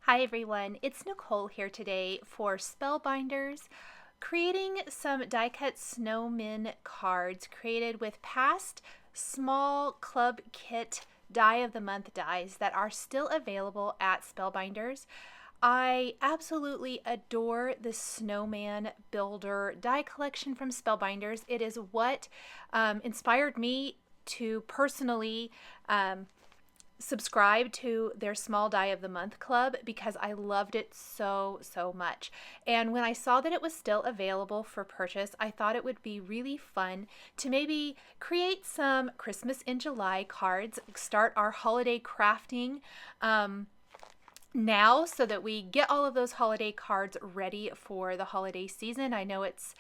Hi everyone, it's Nicole here today for Spellbinders, creating some die-cut snowman cards created with past small club kit die of the month dies that are still available at Spellbinders. I absolutely adore the Snowman Builder die collection from Spellbinders. It is what inspired me to personally subscribe to their small die of the month club because I loved it so much. And when I saw that it was still available for purchase, I thought it would be really fun to maybe create some Christmas in July cards, start our holiday crafting now so that we get all of those holiday cards ready for the holiday season. I know it's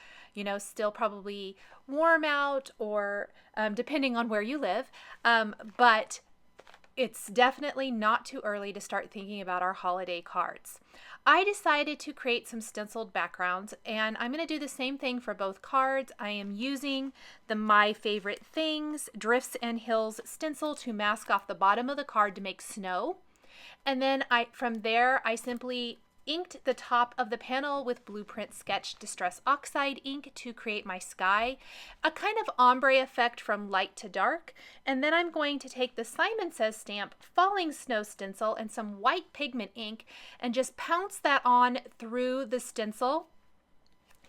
still probably warm out, or depending on where you live, but it's definitely not too early to start thinking about our holiday cards. I decided to create some stenciled backgrounds, and I'm going to do the same thing for both cards. I am using the My Favorite Things Drifts and Hills stencil to mask off the bottom of the card to make snow. And then from there, I simply inked the top of the panel with Blueprint Sketch Distress Oxide ink to create my sky, a kind of ombre effect from light to dark. And then I'm going to take the Simon Says stamp Falling Snow stencil and some white pigment ink and just pounce that on through the stencil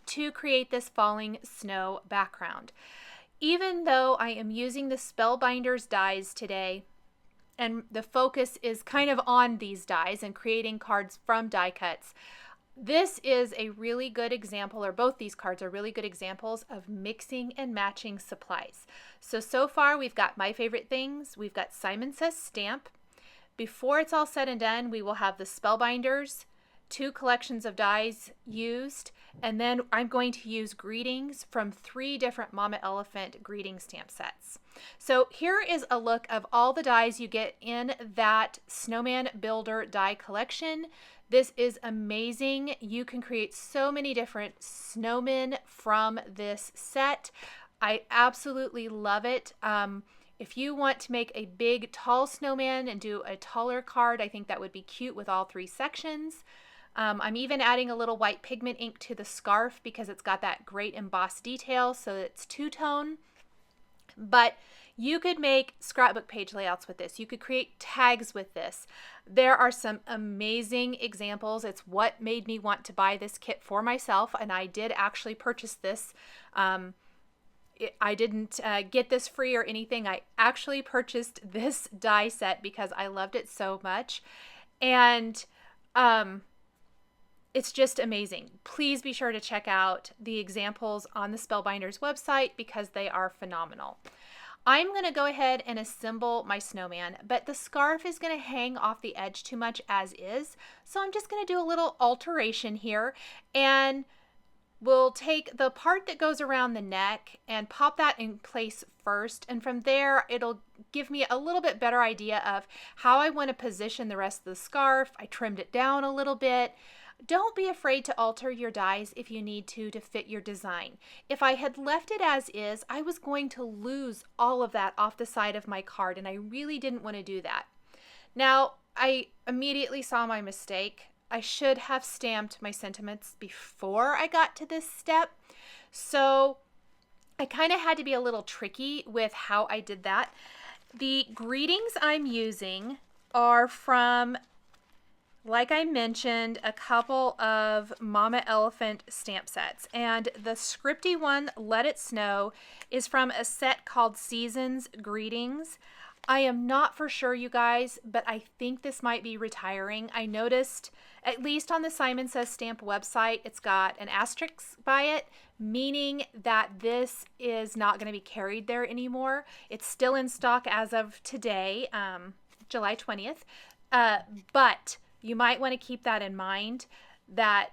to create this falling snow background. Even though I am using the Spellbinders dies today, and the focus is kind of on these dies and creating cards from die cuts, this is a really good example, or both these cards are really good examples of mixing and matching supplies. So far we've got My Favorite Things, we've got Simon Says stamp. Before it's all said and done, we will have the Spellbinders, 2 collections of dies used, and then I'm going to use greetings from 3 different Mama Elephant greeting stamp sets. So here is a look of all the dies you get in that Snowman Builder die collection. This is amazing. You can create so many different snowmen from this set. I absolutely love it. If you want to make a big tall snowman and do a taller card, I think that would be cute with all 3 sections. I'm even adding a little white pigment ink to the scarf because it's got that great embossed detail, so it's two-tone. But you could make scrapbook page layouts with this. You could create tags with this. There are some amazing examples. It's what made me want to buy this kit for myself, and I did actually purchase this. I didn't get this free or anything. I actually purchased this die set because I loved it so much. And it's just amazing. Please be sure to check out the examples on the Spellbinders website because they are phenomenal. I'm going to go ahead and assemble my snowman, but the scarf is going to hang off the edge too much as is. So I'm just going to do a little alteration here, and we'll take the part that goes around the neck and pop that in place first. And from there, it'll give me a little bit better idea of how I want to position the rest of the scarf. I trimmed it down a little bit. Don't be afraid to alter your dies if you need to fit your design. If I had left it as is, I was going to lose all of that off the side of my card, and I really didn't want to do that. Now, I immediately saw my mistake. I should have stamped my sentiments before I got to this step. So I kind of had to be a little tricky with how I did that. The greetings I'm using are from, like I mentioned, a couple of Mama Elephant stamp sets. And the scripty one, Let It Snow, is from a set called Seasons Greetings. I am not for sure, you guys, but I think this might be retiring. I noticed, at least on the Simon Says stamp website, it's got an asterisk by it, meaning that this is not going to be carried there anymore. It's still in stock as of today, July 20th, but you might want to keep that in mind, that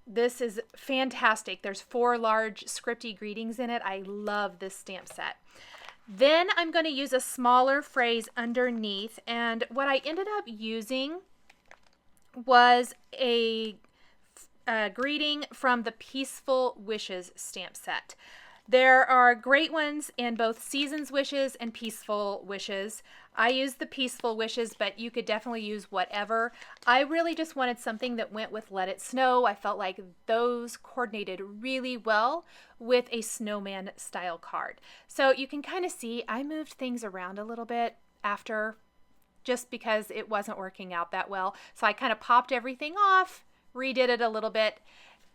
this is fantastic. There's 4 large scripty greetings in it. I love this stamp set. Then I'm going to use a smaller phrase underneath, and what I ended up using was a greeting from the Peaceful Wishes stamp set. There are great ones in both Seasons Wishes and Peaceful Wishes. I use the Peaceful Wishes, but you could definitely use whatever. I really just wanted something that went with Let It Snow. I felt like those coordinated really well with a snowman style card. So you can kind of see I moved things around a little bit after, just because it wasn't working out that well. So I kind of popped everything off, redid it a little bit,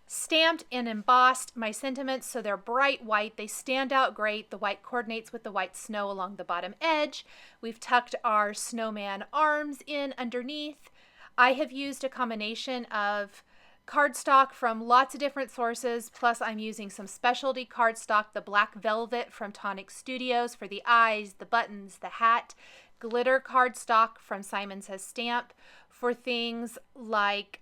stamped and embossed my sentiments so they're bright white. They stand out great. The white coordinates with the white snow along the bottom edge. We've tucked our snowman arms in underneath. I have used a combination of cardstock from lots of different sources, plus I'm using some specialty cardstock, the black velvet from Tonic Studios for the eyes, the buttons, the hat, glitter cardstock from Simon Says Stamp for things like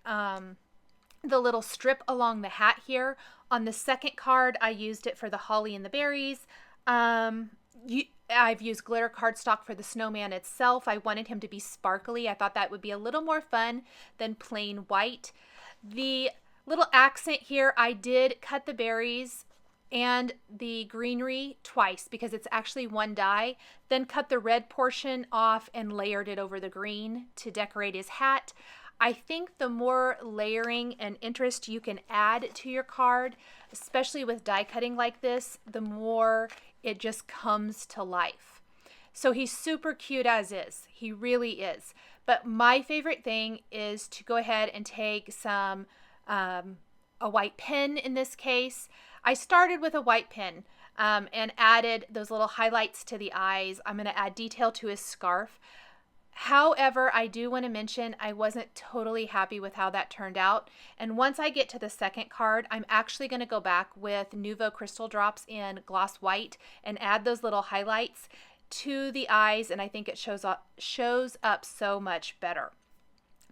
the little strip along the hat here. On the second card, I used it for the holly and the berries. I've used glitter cardstock for the snowman itself. I wanted him to be sparkly. I thought that would be a little more fun than plain white. The little accent here, I did cut the berries and the greenery twice because it's actually one die, then cut the red portion off and layered it over the green to decorate his hat. I think the more layering and interest you can add to your card, especially with die cutting like this, the more it just comes to life. So he's super cute as is. He really is. But my favorite thing is to go ahead and take some, a white pen in this case. I started with a white pen and added those little highlights to the eyes. I'm going to add detail to his scarf. However, I do want to mention I wasn't totally happy with how that turned out. And once I get to the second card, I'm actually going to go back with Nuvo Crystal Drops in Gloss White and add those little highlights to the eyes. And I think it shows up so much better.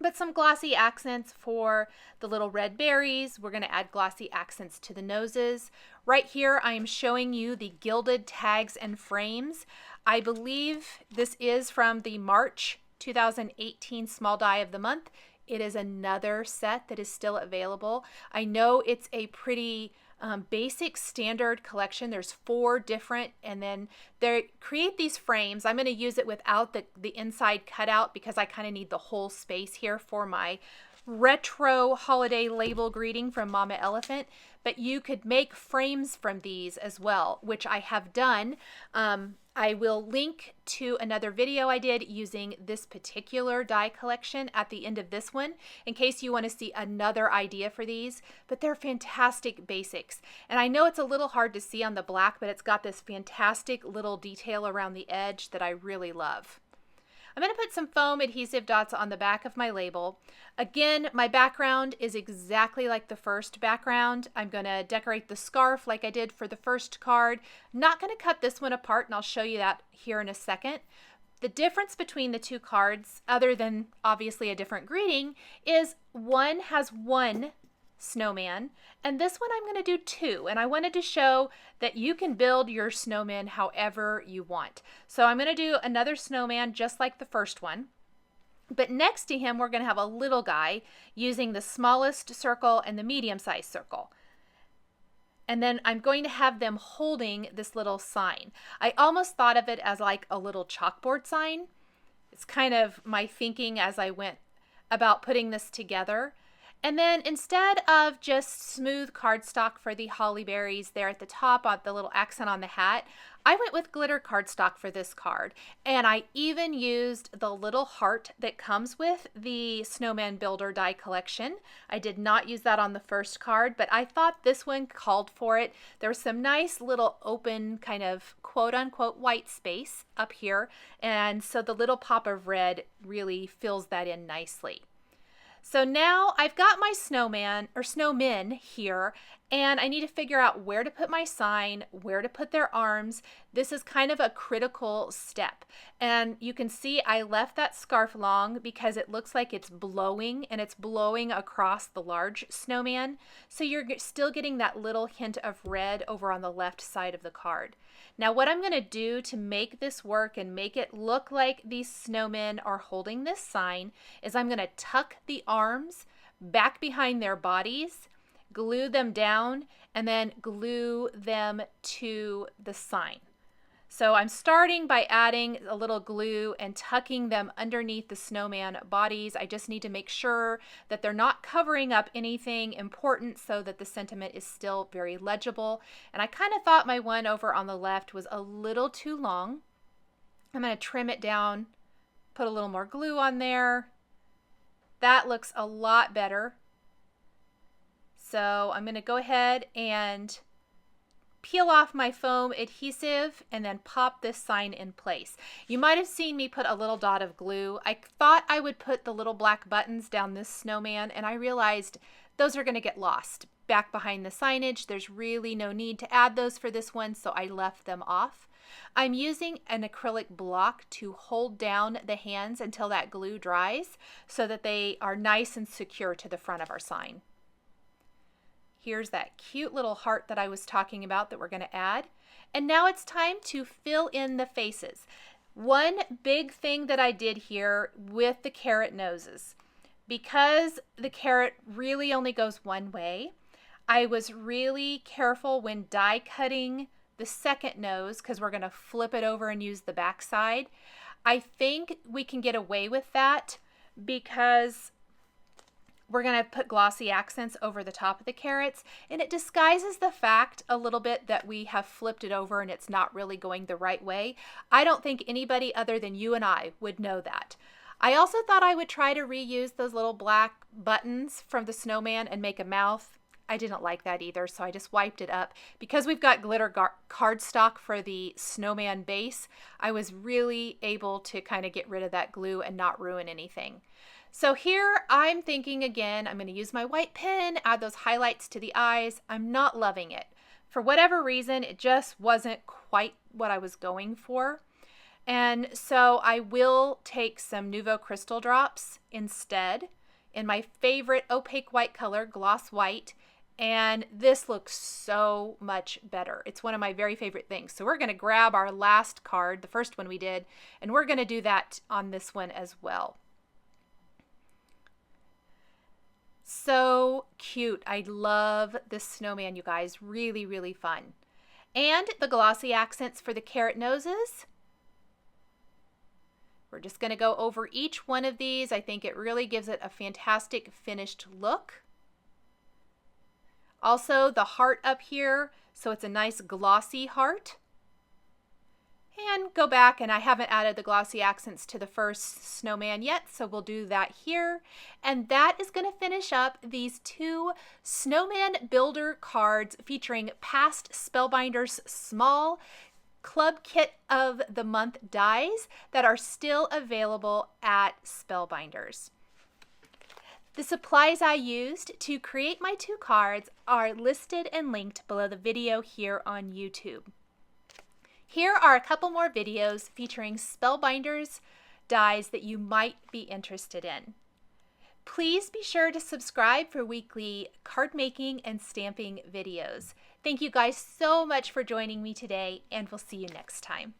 But some glossy accents for the little red berries. We're going to add glossy accents to the noses. Right here, I am showing you the Gilded tags and frames. I believe this is from the March 2018 Small Die of the Month. It is another set that is still available. I know it's a pretty basic standard collection. There's 4 different, and then they create these frames. I'm going to use it without the inside cutout because I kind of need the whole space here for my retro holiday label greeting from Mama Elephant. But you could make frames from these as well, which I have done. I will link to another video I did using this particular die collection at the end of this one in case you want to see another idea for these, but they're fantastic basics. And I know it's a little hard to see on the black, but it's got this fantastic little detail around the edge that I really love. I'm going to put some foam adhesive dots on the back of my label. Again, my background is exactly like the first background. I'm going to decorate the scarf like I did for the first card. Not going to cut this one apart, and I'll show you that here in a second. The difference between the 2 cards, other than obviously a different greeting, is one has 1 snowman, and this one I'm going to do 2, and I wanted to show that you can build your snowman however you want. So I'm going to do another snowman just like the first one, but next to him we're going to have a little guy using the smallest circle and the medium-sized circle. And then I'm going to have them holding this little sign. I almost thought of it as like a little chalkboard sign. It's kind of my thinking as I went about putting this together. And then instead of just smooth cardstock for the holly berries there at the top on the little accent on the hat, I went with glitter cardstock for this card. And I even used the little heart that comes with the Snowman Builder die collection. I did not use that on the first card, but I thought this one called for it. There was some nice little open kind of quote unquote white space up here. And so the little pop of red really fills that in nicely. So now I've got my snowman or snowmen here, and I need to figure out where to put my sign, where to put their arms. This is kind of a critical step. And you can see I left that scarf long because it looks like it's blowing, and it's blowing across the large snowman. So you're still getting that little hint of red over on the left side of the card. Now what I'm going to do to make this work and make it look like these snowmen are holding this sign is I'm going to tuck the arms back behind their bodies glue them down, and then glue them to the sign. So I'm starting by adding a little glue and tucking them underneath the snowman bodies. I just need to make sure that they're not covering up anything important so that the sentiment is still very legible. And I kind of thought my one over on the left was a little too long. I'm going to trim it down, put a little more glue on there. That looks a lot better. So I'm going to go ahead and peel off my foam adhesive and then pop this sign in place. You might have seen me put a little dot of glue. I thought I would put the little black buttons down this snowman, and I realized those are going to get lost back behind the signage. There's really no need to add those for this one, so I left them off. I'm using an acrylic block to hold down the hands until that glue dries so that they are nice and secure to the front of our sign. Here's that cute little heart that I was talking about that we're going to add. And now it's time to fill in the faces. One big thing that I did here with the carrot noses, because the carrot really only goes one way, I was really careful when die cutting the second nose, because we're going to flip it over and use the back side. I think we can get away with that because we're going to put glossy accents over the top of the carrots, and it disguises the fact a little bit that we have flipped it over and it's not really going the right way. I don't think anybody other than you and I would know that. I also thought I would try to reuse those little black buttons from the snowman and make a mouth. I didn't like that either, so I just wiped it up. Because we've got glitter cardstock for the snowman base, I was really able to kind of get rid of that glue and not ruin anything. So here I'm thinking again, I'm going to use my white pen, add those highlights to the eyes. I'm not loving it. For whatever reason, it just wasn't quite what I was going for. And so I will take some Nouveau Crystal drops instead in my favorite opaque white color, Gloss White. And this looks so much better. It's one of my very favorite things. So we're going to grab our last card, the first one we did, and we're going to do that on this one as well. So cute. I love this snowman, you guys. Really, really fun. And the glossy accents for the carrot noses. We're just going to go over each one of these. I think it really gives it a fantastic finished look. Also, the heart up here, so it's a nice glossy heart. And go back, and I haven't added the glossy accents to the first snowman yet, so we'll do that here. And that is going to finish up these two Snowman Builder cards featuring past Spellbinders small Club Kit of the Month dies that are still available at Spellbinders. The supplies I used to create my two cards are listed and linked below the video here on YouTube. Here are a couple more videos featuring Spellbinders dies that you might be interested in. Please be sure to subscribe for weekly card making and stamping videos. Thank you guys so much for joining me today, and we'll see you next time.